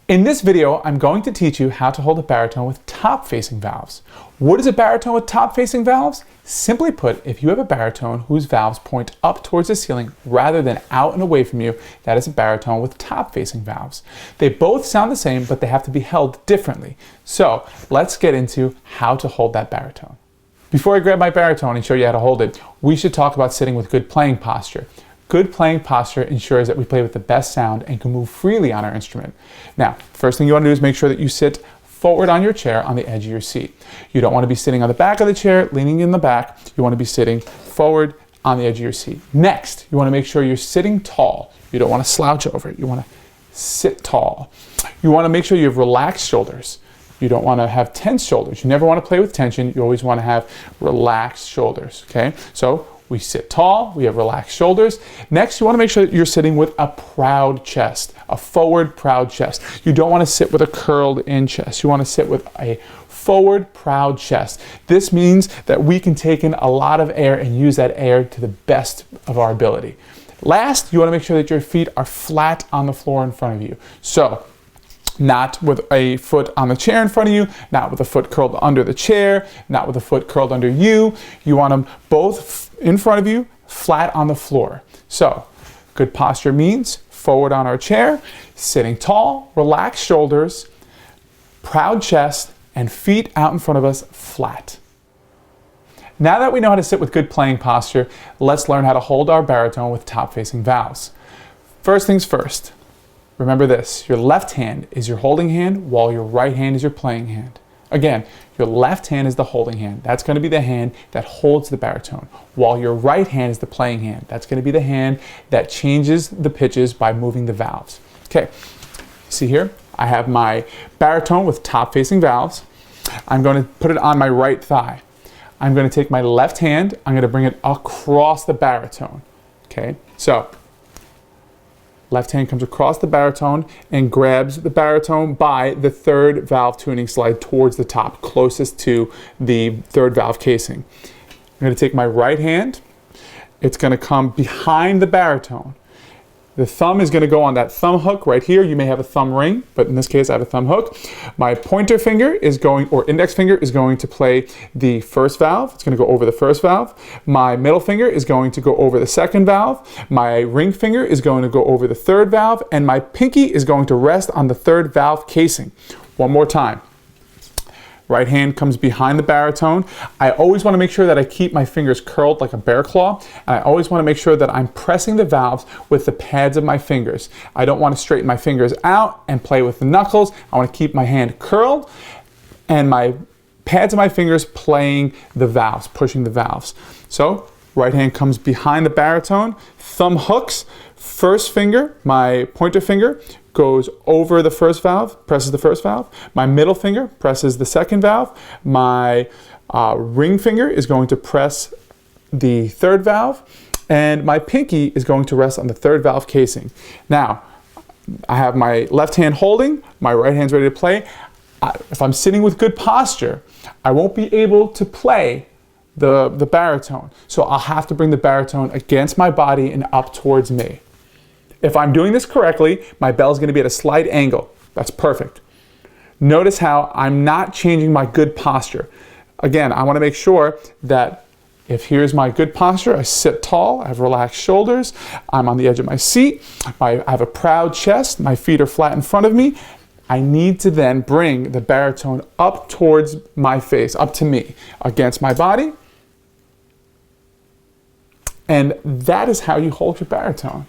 In this video, I'm going to teach you how to hold a baritone with top-facing valves. What is a baritone with top-facing valves? Simply put, if you have a baritone whose valves point up towards the ceiling rather than out and away from you, that is a baritone with top-facing valves. They both sound the same, but they have to be held differently. So let's get into how to hold that baritone. Before I grab my baritone and show you how to hold it, we should talk about sitting with good playing posture. Good playing posture ensures that we play with the best sound and can move freely on our instrument. Now, first thing you want to do is make sure that you sit forward on your chair on the edge of your seat. You don't want to be sitting on the back of the chair, leaning in the back. You want to be sitting forward on the edge of your seat. Next, you want to make sure you're sitting tall. You don't want to slouch over. You want to sit tall. You want to make sure you have relaxed shoulders. You don't want to have tense shoulders. You never want to play with tension. You always want to have relaxed shoulders, okay? So we sit tall, we have relaxed shoulders. Next, you want to make sure that you're sitting with a proud chest, a forward proud chest. You don't want to sit with a curled in chest. You want to sit with a forward proud chest. This means that we can take in a lot of air and use that air to the best of our ability. Last, you want to make sure that your feet are flat on the floor in front of you. So, not with a foot on the chair in front of you, not with a foot curled under the chair, not with a foot curled under you. You want them both in front of you, flat on the floor. So, good posture means forward on our chair, sitting tall, relaxed shoulders, proud chest, and feet out in front of us flat. Now that we know how to sit with good playing posture, let's learn how to hold our baritone with top-facing valves. First things first. Remember this, your left hand is your holding hand while your right hand is your playing hand. Again, your left hand is the holding hand. That's going to be the hand that holds the baritone, while your right hand is the playing hand. That's going to be the hand that changes the pitches by moving the valves. Okay, see here, I have my baritone with top-facing valves. I'm going to put it on my right thigh. I'm going to take my left hand, I'm going to bring it across the baritone. Okay, so left hand comes across the baritone and grabs the baritone by the third valve tuning slide towards the top, closest to the third valve casing. I'm going to take my right hand. It's going to come behind the baritone. The thumb is going to go on that thumb hook right here. You may have a thumb ring, but in this case I have a thumb hook. My pointer finger is going, or index finger is going to play the first valve. It's going to go over the first valve. My middle finger is going to go over the second valve. My ring finger is going to go over the third valve, and my pinky is going to rest on the third valve casing. One more time. Right hand comes behind the baritone. I always want to make sure that I keep my fingers curled like a bear claw. And I always want to make sure that I'm pressing the valves with the pads of my fingers. I don't want to straighten my fingers out and play with the knuckles. I want to keep my hand curled and my pads of my fingers playing the valves, pushing the valves. So, right hand comes behind the baritone, thumb hooks, first finger, my pointer finger, goes over the first valve, presses the first valve. My middle finger presses the second valve. My ring finger is going to press the third valve. And my pinky is going to rest on the third valve casing. Now, I have my left hand holding, my right hand's ready to play. If I'm sitting with good posture, I won't be able to play the baritone. So I'll have to bring the baritone against my body and up towards me. If I'm doing this correctly, my bell's going to be at a slight angle. That's perfect. Notice how I'm not changing my good posture. Again, I want to make sure that if here's my good posture, I sit tall, I have relaxed shoulders, I'm on the edge of my seat, I have a proud chest, my feet are flat in front of me. I need to then bring the baritone up towards my face, up to me, against my body. And that is how you hold your baritone.